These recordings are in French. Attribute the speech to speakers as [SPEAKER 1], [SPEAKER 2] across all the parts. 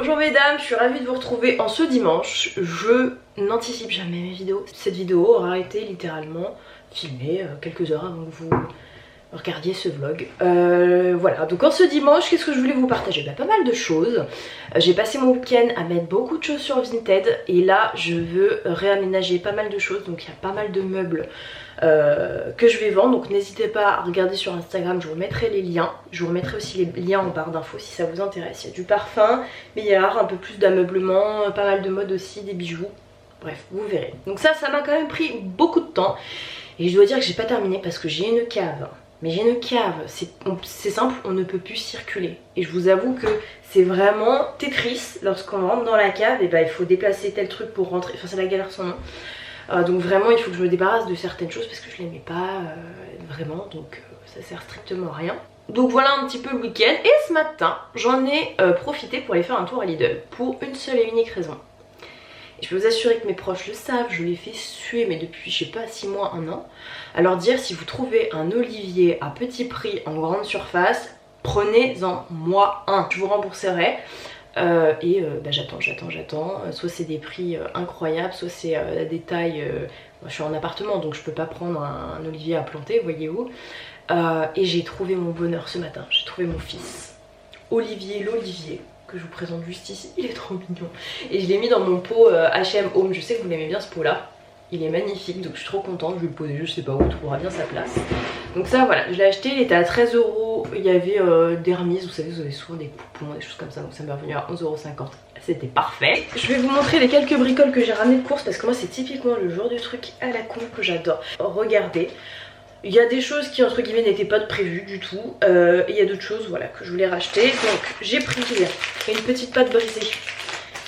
[SPEAKER 1] Bonjour mesdames, je suis ravie de vous retrouver en ce dimanche. Je n'anticipe jamais mes vidéos. Cette vidéo aura été littéralement filmée quelques heures avant que vous regardiez ce vlog. Voilà, donc en ce dimanche, qu'est-ce que je voulais vous partager? Pas mal de choses. J'ai passé mon week-end à mettre beaucoup de choses sur Vinted et là je veux réaménager pas mal de choses. Donc il y a pas mal de meubles que je vais vendre, donc n'hésitez pas à regarder sur Instagram, je vous remettrai les liens. Je vous remettrai aussi les liens en barre d'infos si ça vous intéresse. Il y a du parfum, billard, un peu plus d'ameublement, pas mal de mode aussi, des bijoux. Bref, vous verrez. Donc ça m'a quand même pris beaucoup de temps. Et je dois dire que j'ai pas terminé parce que j'ai une cave. Mais j'ai une cave, c'est simple, on ne peut plus circuler. Et je vous avoue que c'est vraiment Tetris. Lorsqu'on rentre dans la cave, et ben, il faut déplacer tel truc pour rentrer. Enfin c'est la galère sans nom. Donc vraiment il faut que je me débarrasse de certaines choses parce que je l'aimais pas vraiment. Donc ça sert strictement à rien. Donc voilà un petit peu le week-end. Et ce matin j'en ai profité pour aller faire un tour à Lidl. Pour une seule et unique raison. Et je peux vous assurer que mes proches le savent, je les fais suer mais depuis je sais pas 6 mois, 1 an. Alors dire si vous trouvez un olivier à petit prix en grande surface, prenez-en moi un, je vous rembourserai. Bah, j'attends. Soit c'est des prix incroyables, soit c'est des tailles. Moi, je suis en appartement donc je peux pas prendre un olivier à planter, voyez-vous. Et j'ai trouvé mon bonheur ce matin, j'ai trouvé mon fils. Olivier, l'olivier, que je vous présente juste ici, il est trop mignon. Et je l'ai mis dans mon pot H&M Home, je sais que vous l'aimez bien ce pot là. Il est magnifique donc je suis trop contente, je vais le poser je sais pas où, il trouvera bien sa place. Donc ça voilà, je l'ai acheté, il était à 13 €, il y avait des remises, vous savez vous avez souvent des coupons, des choses comme ça, donc ça m'est revenu à 11,50 €, c'était parfait. Je vais vous montrer les quelques bricoles que j'ai ramenées de course parce que moi c'est typiquement le genre de truc à la con que j'adore. Regardez, il y a des choses qui entre guillemets n'étaient pas prévues du tout, et il y a d'autres choses voilà, que je voulais racheter. Donc j'ai pris une petite pâte brisée.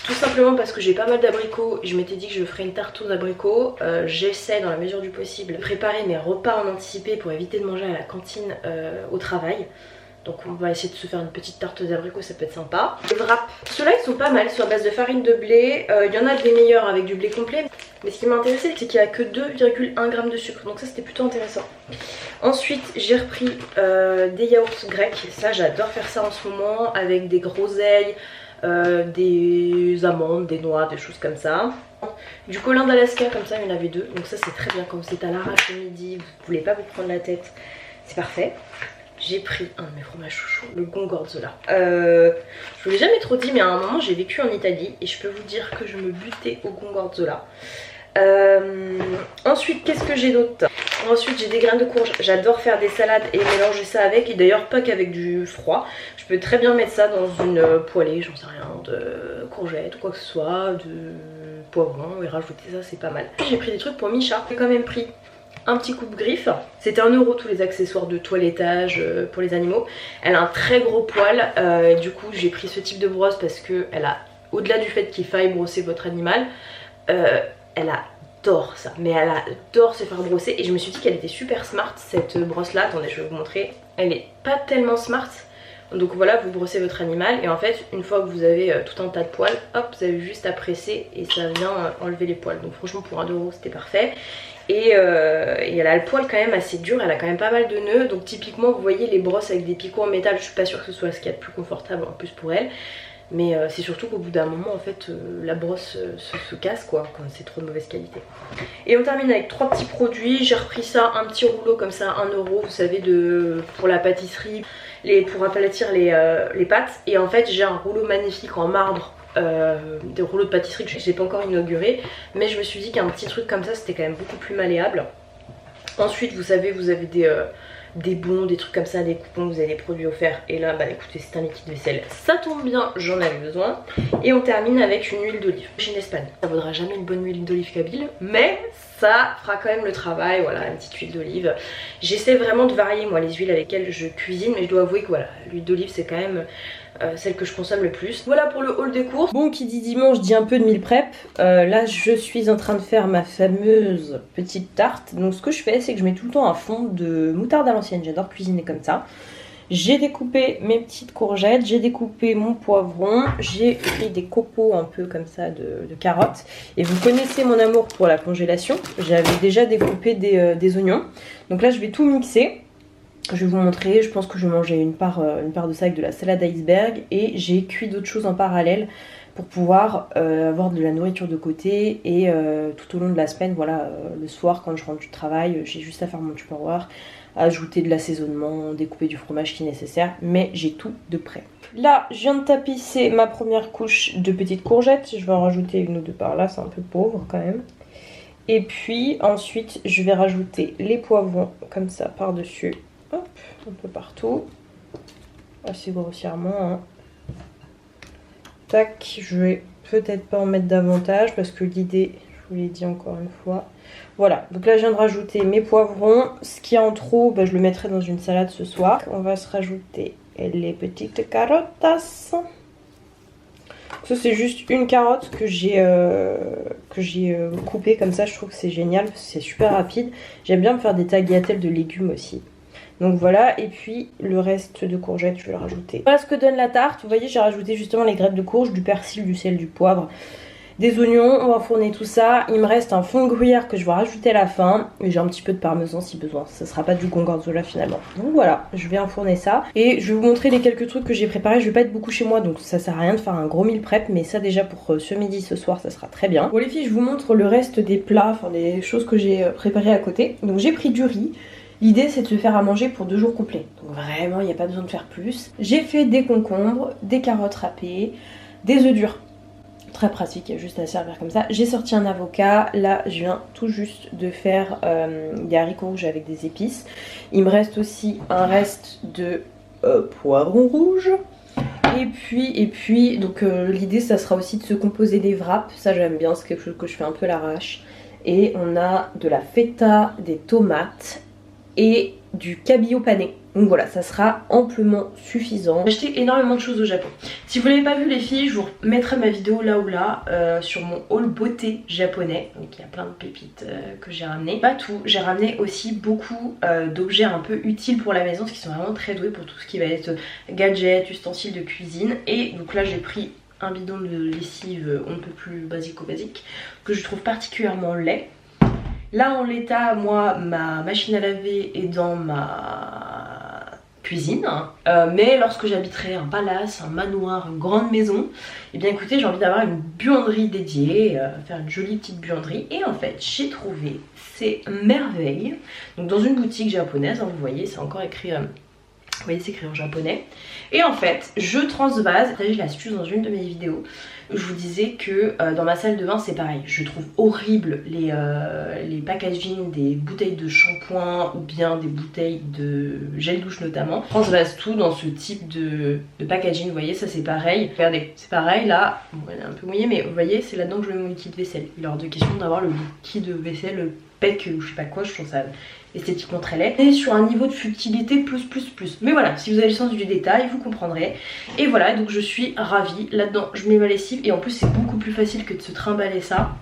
[SPEAKER 1] Tout simplement parce que j'ai pas mal d'abricots et je m'étais dit que je ferais une tarte aux abricots. J'essaie dans la mesure du possible de préparer mes repas en anticipé pour éviter de manger à la cantine au travail. Donc on va essayer de se faire une petite tarte aux abricots, ça peut être sympa. Les wraps, ceux-là ils sont pas mal, sur base de farine de blé. Il y en a des meilleurs avec du blé complet. Mais ce qui m'a intéressé c'est qu'il n'y a que 2,1 g de sucre. Donc ça c'était plutôt intéressant. Ensuite j'ai repris des yaourts grecs. Ça j'adore faire ça en ce moment avec des groseilles. Des amandes, des noix, des choses comme ça. Du colin d'Alaska comme ça, il y en avait 2. Donc ça c'est très bien quand vous êtes à l'arrache le midi, vous voulez pas vous prendre la tête. C'est parfait. J'ai pris un de mes fromages chouchous, le Gorgonzola. Je vous l'ai jamais trop dit mais à un moment j'ai vécu en Italie et je peux vous dire que je me butais au Gorgonzola. Ensuite qu'est-ce que j'ai d'autre? Ensuite j'ai des graines de courge, j'adore faire des salades et mélanger ça avec, et d'ailleurs pas qu'avec du froid. Je peux très bien mettre ça dans une poêlée, j'en sais rien, de courgettes ou quoi que ce soit, de poivrons, et rajouter ça c'est pas mal. J'ai pris des trucs pour Micha, j'ai quand même pris un petit coupe-griffe, c'était 1 € tous les accessoires de toilettage pour les animaux. Elle a un très gros poil, du coup j'ai pris ce type de brosse parce que elle a, au-delà du fait qu'il faille brosser votre animal, elle adore ça, mais elle adore se faire brosser et je me suis dit qu'elle était super smart cette brosse là. Attendez je vais vous montrer, elle est pas tellement smart. Donc voilà, vous brossez votre animal et en fait une fois que vous avez tout un tas de poils, hop vous avez juste à presser et ça vient enlever les poils. Donc franchement pour 1 € c'était parfait. Et elle a le poil quand même assez dur, elle a quand même pas mal de nœuds. Donc typiquement vous voyez les brosses avec des picots en métal, je suis pas sûre que ce soit ce qu'il y a de plus confortable en plus pour elle. Mais c'est surtout qu'au bout d'un moment en fait la brosse se casse quoi quand c'est trop de mauvaise qualité. Et on termine avec 3 petits produits. J'ai repris ça, un petit rouleau comme ça, 1 €, vous savez, pour la pâtisserie, pour aplatir les pâtes. Et en fait j'ai un rouleau magnifique en marbre, des rouleaux de pâtisserie que j'ai pas encore inauguré. Mais je me suis dit qu'un petit truc comme ça c'était quand même beaucoup plus malléable. Ensuite vous savez vous avez des bons, des trucs comme ça, des coupons, vous avez des produits offerts. Et là bah écoutez c'est un liquide vaisselle, ça tombe bien, j'en avais besoin. Et on termine avec une huile d'olive chez Espagne. Ça vaudra jamais une bonne huile d'olive kabyle, mais ça fera quand même le travail. Voilà, une petite huile d'olive. J'essaie vraiment de varier moi les huiles avec lesquelles je cuisine, mais je dois avouer que voilà, l'huile d'olive c'est quand même celle que je consomme le plus. Voilà pour le haul des courses. Bon, qui dit dimanche dit un peu de meal prep. Là je suis en train de faire ma fameuse petite tarte. Donc ce que je fais c'est que je mets tout le temps un fond de moutarde à l'ancienne, j'adore cuisiner comme ça. J'ai découpé mes petites courgettes, j'ai découpé mon poivron, j'ai pris des copeaux un peu comme ça de carottes. Et vous connaissez mon amour pour la congélation, j'avais déjà découpé des oignons. Donc là je vais tout mixer. Je vais vous montrer, je pense que je vais manger une part de ça avec de la salade iceberg et j'ai cuit d'autres choses en parallèle pour pouvoir avoir de la nourriture de côté et tout au long de la semaine, voilà, le soir quand je rentre du travail, j'ai juste à faire mon tupperware, ajouter de l'assaisonnement, découper du fromage qui est nécessaire, mais j'ai tout de prêt. Là, je viens de tapisser ma première couche de petites courgettes, je vais en rajouter une ou deux par là, c'est un peu pauvre quand même. Et puis ensuite, je vais rajouter les poivrons comme ça par-dessus. Hop, un peu partout, assez grossièrement, hein. Tac, je vais peut-être pas en mettre davantage parce que l'idée, je vous l'ai dit encore une fois. Voilà, donc là je viens de rajouter mes poivrons. Ce qui est en trop, bah, je le mettrai dans une salade ce soir. On va se rajouter les petites carottes. Ça c'est juste une carotte que j'ai coupée comme ça, je trouve que c'est génial, c'est super rapide. J'aime bien me faire des tagliatelles de légumes aussi. Donc voilà, et puis le reste de courgettes, je vais le rajouter. Voilà ce que donne la tarte. Vous voyez, j'ai rajouté justement les graines de courge, du persil, du sel, du poivre, des oignons. On va enfourner tout ça. Il me reste un fond de gruyère que je vais rajouter à la fin. Et j'ai un petit peu de parmesan si besoin. Ça sera pas du gorgonzola finalement. Donc voilà, je vais enfourner ça. Et je vais vous montrer les quelques trucs que j'ai préparés. Je vais pas être beaucoup chez moi, donc ça sert à rien de faire un gros meal prep. Mais ça déjà pour ce midi, ce soir, ça sera très bien. Bon les filles, je vous montre le reste des plats, enfin des choses que j'ai préparées à côté. Donc j'ai pris du riz. L'idée c'est de se faire à manger pour 2 jours complets. Donc vraiment il n'y a pas besoin de faire plus. J'ai fait des concombres, des carottes râpées, des œufs durs. Très pratique, il y a juste à servir comme ça. J'ai sorti un avocat. Là je viens tout juste de faire des haricots rouges avec des épices. Il me reste aussi un reste de poivrons rouges. Et puis donc l'idée ça sera aussi de se composer des wraps. Ça j'aime bien, c'est quelque chose que je fais un peu à l'arrache. Et on a de la feta, des tomates et du cabillaud pané. Donc voilà, ça sera amplement suffisant. J'ai acheté énormément de choses au Japon. Si vous l'avez pas vu les filles, je vous mettrai ma vidéo là ou là sur mon haul beauté japonais. Donc il y a plein de pépites que j'ai ramené. Pas tout, j'ai ramené aussi beaucoup d'objets un peu utiles pour la maison, parce qu'ils sont vraiment très doués pour tout ce qui va être gadgets, ustensiles de cuisine. Et donc là j'ai pris un bidon de lessive on ne peut plus basico-basique, que je trouve particulièrement laid. Là en l'état, moi, ma machine à laver est dans ma cuisine, mais lorsque j'habiterai un palace, un manoir, une grande maison, et bien écoutez, j'ai envie d'avoir une buanderie dédiée, faire une jolie petite buanderie. Et en fait, j'ai trouvé ces merveilles, donc dans une boutique japonaise, hein, vous voyez, c'est encore écrit... vous voyez, c'est écrit en japonais. Et en fait, je transvase, j'ai l'astuce dans une de mes vidéos, je vous disais que dans ma salle de bain c'est pareil. Je trouve horrible les packaging des bouteilles de shampoing ou bien des bouteilles de gel douche notamment. Je transvase tout dans ce type de packaging, vous voyez, ça c'est pareil. Regardez, c'est pareil là, bon, elle est un peu mouillée mais vous voyez, c'est là-dedans que je mets mon liquide vaisselle. Il est hors de question d'avoir le liquide vaisselle PEC ou je sais pas quoi, je trouve ça esthétiquement très laid. Et sur un niveau de futilité plus. Mais voilà, si vous avez le sens du détail, vous comprendrez. Et voilà, donc je suis ravie. Là-dedans, je mets ma lessive et en plus c'est beaucoup plus facile que de se trimballer ça.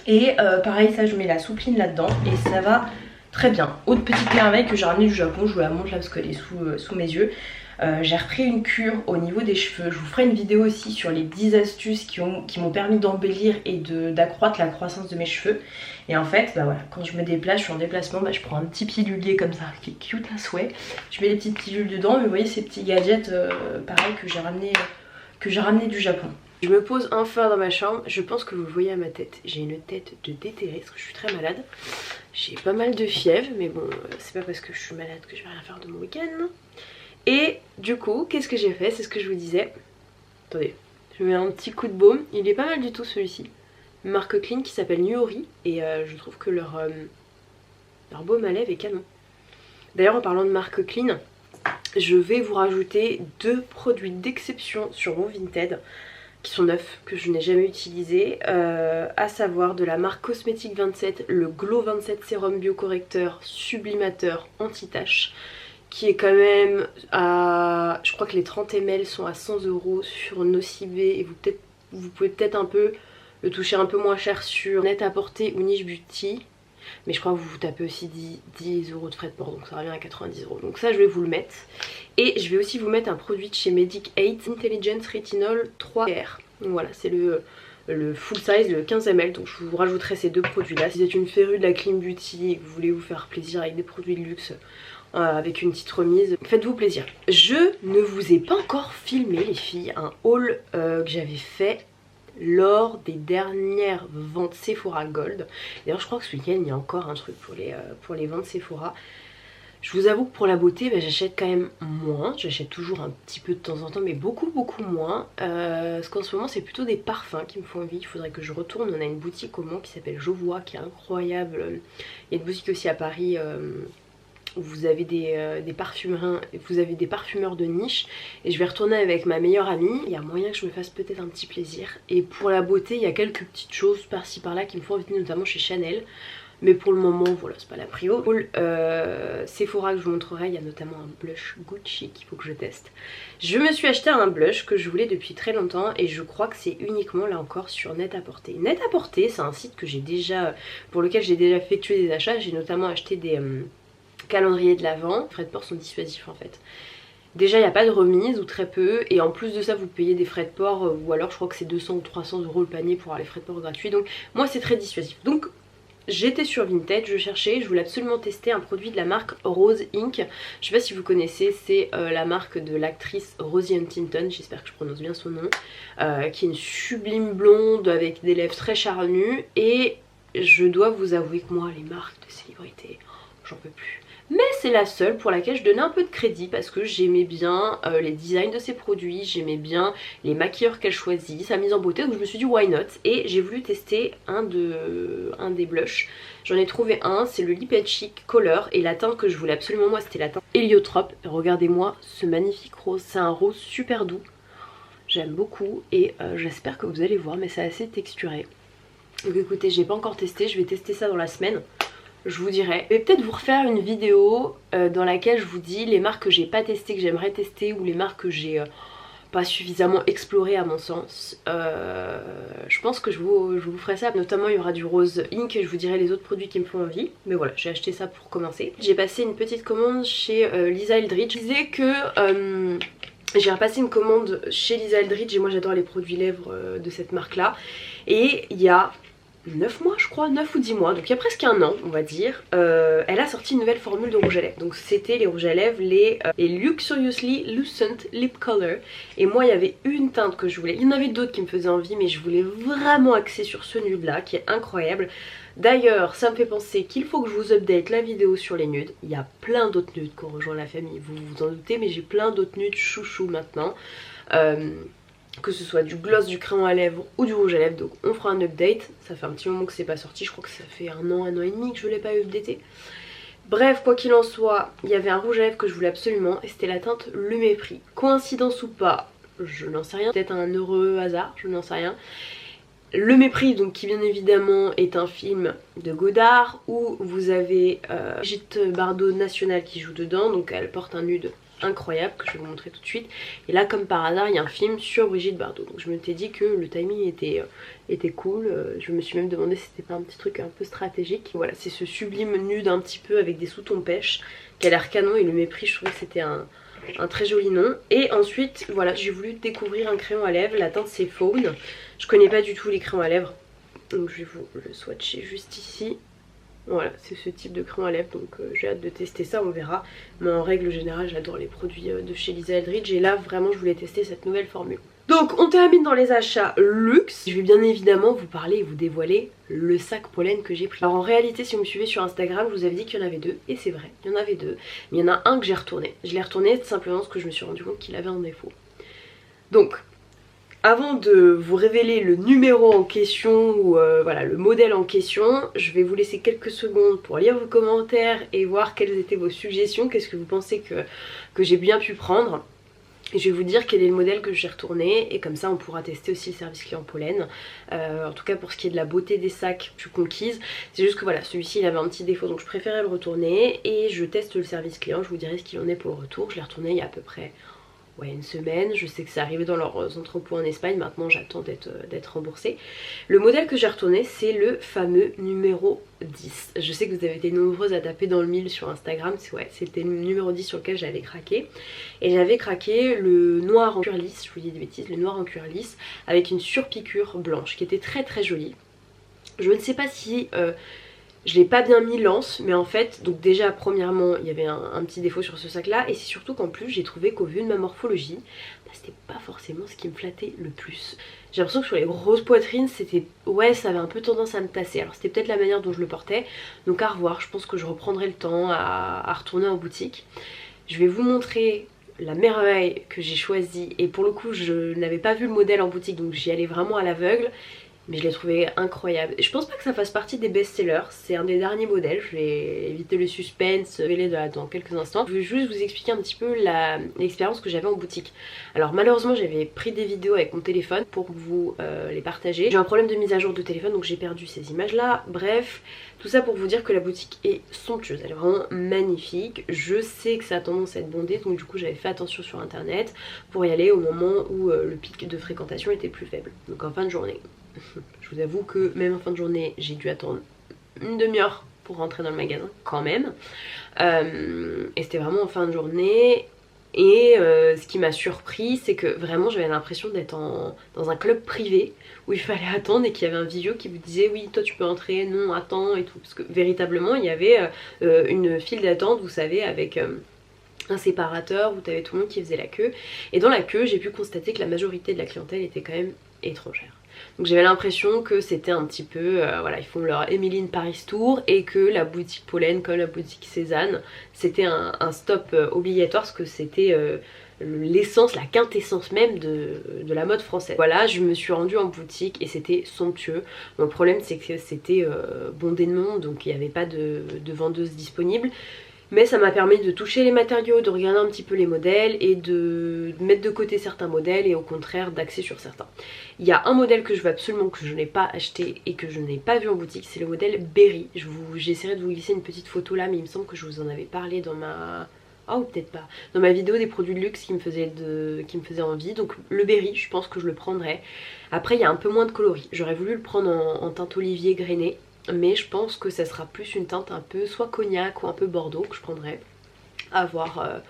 [SPEAKER 1] Et pareil, ça je mets la soupline là-dedans et ça va très bien. Autre petite merveille que j'ai ramenée du Japon, je vous la montre là parce qu'elle est sous mes yeux. J'ai repris une cure au niveau des cheveux. Je vous ferai une vidéo aussi sur les 10 astuces qui m'ont permis d'embellir et d'accroître la croissance de mes cheveux. Et en fait, bah voilà, quand je me déplace, je suis en déplacement, bah je prends un petit pilulier comme ça, qui est cute à souhait. Je mets les petites pilules dedans, mais vous voyez ces petits gadgets, pareil, que j'ai ramené du Japon. Je me pose enfin dans ma chambre, je pense que vous le voyez à ma tête. J'ai une tête de déterré parce que je suis très malade. J'ai pas mal de fièvre, mais bon, c'est pas parce que je suis malade que je vais rien faire de mon week-end. Et du coup, qu'est-ce que j'ai fait? C'est ce que je vous disais. Attendez, je mets un petit coup de baume. Il est pas mal du tout celui-ci. Une marque clean qui s'appelle Nuori. Et je trouve que leur baume à lèvres est canon. D'ailleurs, en parlant de marque clean, je vais vous rajouter 2 produits d'exception sur mon Vinted qui sont neufs, que je n'ai jamais utilisés, à savoir de la marque Cosmétique 27, le Glow 27 Sérum Biocorrecteur Sublimateur Anti-Tache, qui est quand même à... je crois que les 30 ml sont à 100 € sur Nocibé et vous pouvez peut-être un peu le toucher un peu moins cher sur Net-à-Porter ou Niche Beauty. Mais je crois que vous tapez aussi 10 € de frais de port, donc ça revient à 90 €. Donc ça je vais vous le mettre. Et je vais aussi vous mettre un produit de chez Medic 8, Intelligence Retinol 3R. Donc voilà, c'est le full size, le 15 ml. Donc je vous rajouterai ces 2 produits là. Si vous êtes une férue de la clean beauty et que vous voulez vous faire plaisir avec des produits de luxe avec une petite remise. Faites-vous plaisir. Je ne vous ai pas encore filmé les filles un haul que j'avais fait lors des dernières ventes Sephora Gold. D'ailleurs je crois que ce week-end il y a encore un truc pour les ventes Sephora. Je vous avoue que pour la beauté j'achète quand même moins, j'achète toujours un petit peu de temps en temps mais beaucoup moins, parce qu'en ce moment c'est plutôt des parfums qui me font envie. Il faudrait que je retourne, on a une boutique au Mans qui s'appelle Jovois qui est incroyable, il y a une boutique aussi à Paris où vous avez des parfumeurs de niche, et je vais retourner avec ma meilleure amie. Il y a moyen que je me fasse peut-être un petit plaisir, et pour la beauté il y a quelques petites choses par-ci par-là qui me font envie, notamment chez Chanel. Mais pour le moment, voilà, c'est pas la prio. Pour Sephora que je vous montrerai, il y a notamment un blush Gucci qu'il faut que je teste. Je me suis acheté un blush que je voulais depuis très longtemps et je crois que c'est uniquement là encore sur Net-à-Porter. Net-à-Porter, c'est un site que pour lequel j'ai déjà effectué des achats. J'ai notamment acheté des calendriers de l'Avent. Les frais de port sont dissuasifs en fait. Déjà il n'y a pas de remise ou très peu, et en plus de ça vous payez des frais de port ou alors je crois que c'est 200 ou 300 euros le panier pour avoir les frais de port gratuits. Donc moi c'est très dissuasif. Donc j'étais sur Vinted, je voulais absolument tester un produit de la marque Rose Inc. Je sais pas si vous connaissez, c'est la marque de l'actrice Rosie Huntington, j'espère que je prononce bien son nom, qui est une sublime blonde avec des lèvres très charnues, et je dois vous avouer que moi les marques de célébrité, j'en peux plus. Mais c'est la seule pour laquelle je donnais un peu de crédit parce que j'aimais bien les designs de ses produits, j'aimais bien les maquilleurs qu'elle choisit, sa mise en beauté, donc je me suis dit why not, et j'ai voulu tester un des blushs. J'en ai trouvé un, c'est le Lip Chic Color, et la teinte que je voulais absolument moi c'était la teinte Héliotrope. Regardez-moi ce magnifique rose, c'est un rose super doux, j'aime beaucoup, et j'espère que vous allez voir, mais c'est assez texturé. Donc écoutez, j'ai pas encore testé, je vais tester ça dans la semaine. Je vous dirai. Je vais peut-être vous refaire une vidéo dans laquelle je vous dis les marques que j'ai pas testées, que j'aimerais tester, ou les marques que j'ai pas suffisamment explorées à mon sens. Je pense que je vous ferai ça. Notamment il y aura du Rose Inc et je vous dirai les autres produits qui me font envie. Mais voilà, j'ai acheté ça pour commencer. J'ai passé une petite commande chez Lisa Eldridge. Je disais que j'ai repassé une commande chez Lisa Eldridge et moi j'adore les produits lèvres de cette marque là. Et il y a 9 mois je crois, 9 ou 10 mois, donc il y a presque un an on va dire, elle a sorti une nouvelle formule de rouge à lèvres. Donc c'était les rouges à lèvres, les Luxuriously Lucent Lip Color. Et moi il y avait une teinte que je voulais, il y en avait d'autres qui me faisaient envie, mais je voulais vraiment axer sur ce nude là qui est incroyable. D'ailleurs ça me fait penser qu'il faut que je vous update la vidéo sur les nudes. Il y a plein d'autres nudes qui ont rejoint la famille, vous vous en doutez, mais j'ai plein d'autres nudes chouchou maintenant. Que ce soit du gloss, du crayon à lèvres ou du rouge à lèvres, donc on fera un update. Ça fait un petit moment que c'est pas sorti, je crois que ça fait un an et demi que je l'ai pas updaté. Bref, quoi qu'il en soit, il y avait un rouge à lèvres que je voulais absolument et c'était la teinte Le Mépris. Coïncidence ou pas, je n'en sais rien, peut-être un heureux hasard, je n'en sais rien. Le Mépris, donc qui bien évidemment est un film de Godard où vous avez Brigitte Bardot nationale qui joue dedans, donc elle porte un nude incroyable que je vais vous montrer tout de suite, et là comme par hasard il y a un film sur Brigitte Bardot, donc je me suis dit que le timing était cool. Je me suis même demandé si c'était pas un petit truc un peu stratégique. Voilà, c'est ce sublime nude un petit peu avec des sous-tons pêche qui a l'air canon, et Le Mépris je trouvais que c'était un très joli nom. Et ensuite voilà, j'ai voulu découvrir un crayon à lèvres, la teinte c'est Faune. Je connais pas du tout les crayons à lèvres, donc je vais vous le swatcher juste ici. Voilà, c'est ce type de crayon à lèvres, donc j'ai hâte de tester ça, on verra. Mais en règle générale, j'adore les produits de chez Lisa Eldridge, et là vraiment je voulais tester cette nouvelle formule. Donc on termine dans les achats luxe. Je vais bien évidemment vous parler et vous dévoiler le sac pollen que j'ai pris. Alors en réalité, si vous me suivez sur Instagram, je vous avais dit qu'il y en avait deux, et c'est vrai, il y en avait deux. Mais il y en a un que j'ai retourné. Je l'ai retourné simplement parce que je me suis rendu compte qu'il avait un défaut. Donc avant de vous révéler le numéro en question ou voilà, le modèle en question, je vais vous laisser quelques secondes pour lire vos commentaires et voir quelles étaient vos suggestions, qu'est-ce que vous pensez que j'ai bien pu prendre. Et je vais vous dire quel est le modèle que j'ai retourné, et comme ça on pourra tester aussi le service client pollen. En tout cas pour ce qui est de la beauté des sacs, je suis conquise. C'est juste que voilà, celui-ci il avait un petit défaut, donc je préférais le retourner, et je teste le service client, je vous dirai ce qu'il en est pour le retour. Je l'ai retourné il y a à peu près une semaine. Je sais que c'est arrivé dans leurs entrepôts en Espagne, maintenant j'attends d'être remboursée. Le modèle que j'ai retourné, c'est le fameux numéro 10. Je sais que vous avez été nombreuses à taper dans le mille sur Instagram, c'était le numéro 10 sur lequel j'avais craqué. Et j'avais craqué le noir en cuir lisse, je vous dis des bêtises, le noir en cuir lisse avec une surpiqûre blanche qui était très très jolie. Je ne sais pas si Je l'ai pas bien mis l'anse, mais en fait, donc déjà premièrement il y avait un petit défaut sur ce sac là, et c'est surtout qu'en plus j'ai trouvé qu'au vu de ma morphologie, bah, c'était pas forcément ce qui me flattait le plus. J'ai l'impression que sur les grosses poitrines c'était, ouais, ça avait un peu tendance à me tasser, alors c'était peut-être la manière dont je le portais, donc à revoir. Je pense que je reprendrai le temps à retourner en boutique. Je vais vous montrer la merveille que j'ai choisie, et pour le coup je n'avais pas vu le modèle en boutique donc j'y allais vraiment à l'aveugle. Mais je l'ai trouvé incroyable. Je pense pas que ça fasse partie des best-sellers, c'est un des derniers modèles, je vais éviter le suspense, je vais les dans quelques instants. Je vais juste vous expliquer un petit peu l'expérience que j'avais en boutique. Alors malheureusement j'avais pris des vidéos avec mon téléphone pour vous les partager. J'ai un problème de mise à jour de téléphone donc j'ai perdu ces images là. Bref, tout ça pour vous dire que la boutique est somptueuse, elle est vraiment magnifique. Je sais que ça a tendance à être bondé donc du coup j'avais fait attention sur internet pour y aller au moment où le pic de fréquentation était plus faible, donc en fin de journée. Je vous avoue que même en fin de journée j'ai dû attendre une demi-heure pour rentrer dans le magasin quand même, et c'était vraiment en fin de journée. Et ce qui m'a surpris c'est que vraiment j'avais l'impression d'être dans un club privé où il fallait attendre et qu'il y avait un visio qui vous disait oui toi tu peux entrer, non attends et tout, parce que véritablement il y avait une file d'attente, vous savez, avec un séparateur où t'avais tout le monde qui faisait la queue, et dans la queue j'ai pu constater que la majorité de la clientèle était quand même étrangère. Donc j'avais l'impression que c'était un petit peu, voilà, ils font leur Emily in Paris Tour, et que la boutique Pollen comme la boutique Cézanne c'était un stop obligatoire, parce que c'était l'essence, la quintessence même de la mode française. Voilà, je me suis rendue en boutique et c'était somptueux. Bon, le problème c'est que c'était bondé de monde, donc il n'y avait pas de vendeuse disponible. Mais ça m'a permis de toucher les matériaux, de regarder un petit peu les modèles et de mettre de côté certains modèles et au contraire d'axer sur certains. Il y a un modèle que je veux absolument, que je n'ai pas acheté et que je n'ai pas vu en boutique, c'est le modèle Berry. J'essaierai de vous glisser une petite photo là, mais il me semble que je vous en avais parlé dans ma... Ah, ou peut-être pas. Dans ma vidéo des produits de luxe qui me faisaient envie. Donc le Berry, je pense que je le prendrai. Après il y a un peu moins de coloris. J'aurais voulu le prendre en teinte olivier grainé, mais je pense que ça sera plus une teinte un peu soit cognac ou un peu bordeaux que je prendrai. À voir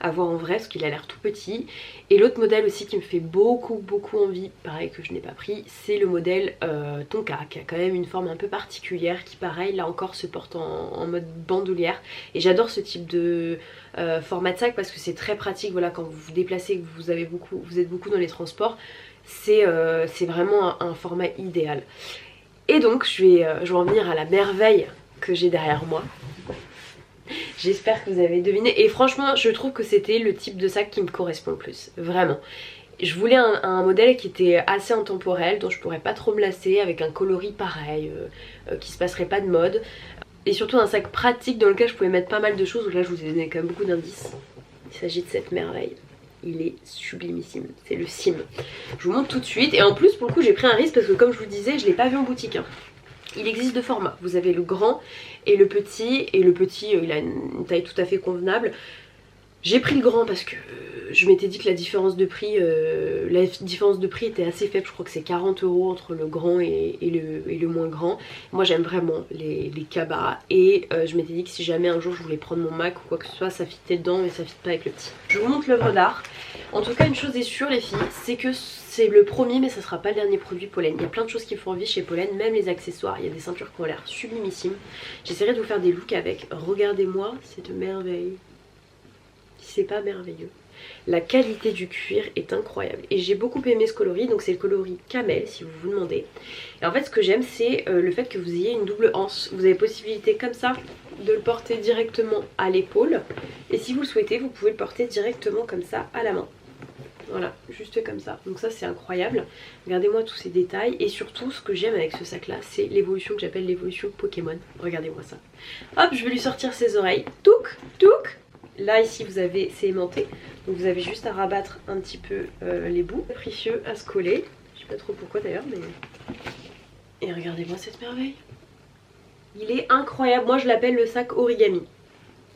[SPEAKER 1] en vrai, parce qu'il a l'air tout petit. Et l'autre modèle aussi qui me fait beaucoup envie, pareil que je n'ai pas pris, c'est le modèle Tonka, qui a quand même une forme un peu particulière, qui pareil là encore se porte en mode bandoulière. Et j'adore ce type de format de sac parce que c'est très pratique, voilà, quand vous vous déplacez, que vous êtes beaucoup dans les transports, c'est vraiment un format idéal. Et donc je vais en venir à la merveille que j'ai derrière moi. J'espère que vous avez deviné, et franchement je trouve que c'était le type de sac qui me correspond le plus, vraiment. Je voulais un modèle qui était assez intemporel, dont je pourrais pas trop me lasser, avec un coloris pareil, qui se passerait pas de mode. Et surtout un sac pratique dans lequel je pouvais mettre pas mal de choses, donc là je vous ai donné quand même beaucoup d'indices. Il s'agit de cette merveille. Il est sublimissime, c'est le Sim. Je vous montre tout de suite, et en plus pour le coup j'ai pris un risque parce que comme je vous disais je l'ai pas vu en boutique. Il existe deux formats, vous avez le grand et le petit il a une taille tout à fait convenable. J'ai pris le grand parce que je m'étais dit que la différence de prix était assez faible. Je crois que c'est 40 € entre le grand et le moins grand. Moi j'aime vraiment les cabas, et je m'étais dit que si jamais un jour je voulais prendre mon Mac ou quoi que ce soit, ça fitait dedans mais ça fit pas avec le petit. Je vous montre l'œuvre d'art. En tout cas une chose est sûre les filles, c'est que c'est le premier mais ça sera pas le dernier produit Pollen. Il y a plein de choses qui me font envie chez Pollen, même les accessoires. Il y a des ceintures qui ont l'air sublimissimes. J'essaierai de vous faire des looks avec. Regardez-moi cette merveille. C'est pas merveilleux. La qualité du cuir est incroyable et j'ai beaucoup aimé ce coloris, donc c'est le coloris camel si vous vous demandez. Et en fait ce que j'aime c'est le fait que vous ayez une double anse. Vous avez possibilité comme ça de le porter directement à l'épaule, et si vous le souhaitez vous pouvez le porter directement comme ça à la main. Voilà, juste comme ça. Donc ça c'est incroyable. Regardez-moi tous ces détails, et surtout ce que j'aime avec ce sac là c'est l'évolution que j'appelle l'évolution Pokémon. Regardez-moi ça. Hop, je vais lui sortir ses oreilles. Touc, touc. Là ici vous avez, c'est aimanté, donc vous avez juste à rabattre un petit peu les bouts. Capricieux à se coller, je sais pas trop pourquoi d'ailleurs, mais... Et regardez-moi cette merveille. Il est incroyable, moi je l'appelle le sac origami.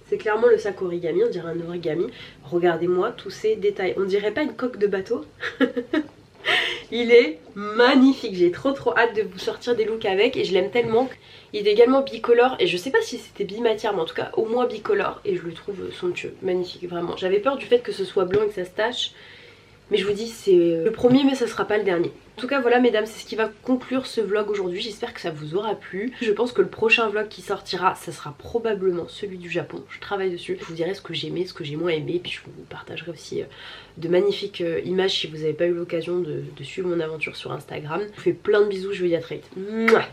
[SPEAKER 1] C'est clairement le sac origami, on dirait un origami. Regardez-moi tous ces détails, on dirait pas une coque de bateau. Il est magnifique, j'ai trop hâte de vous sortir des looks avec, et je l'aime tellement. Il est également bicolore, et je sais pas si c'était bimatière mais en tout cas au moins bicolore, et je le trouve somptueux, magnifique vraiment. J'avais peur du fait que ce soit blanc et que ça se tache, Mais je vous dis c'est le premier mais ça sera pas le dernier. En tout cas voilà mesdames, c'est ce qui va conclure ce vlog aujourd'hui, j'espère que ça vous aura plu. Je pense que le prochain vlog qui sortira, ça sera probablement celui du Japon, je travaille dessus. Je vous dirai ce que j'ai aimé, ce que j'ai moins aimé, puis je vous partagerai aussi de magnifiques images si vous n'avez pas eu l'occasion de suivre mon aventure sur Instagram. Je vous fais plein de bisous, je vous dis à très vite. Mouah.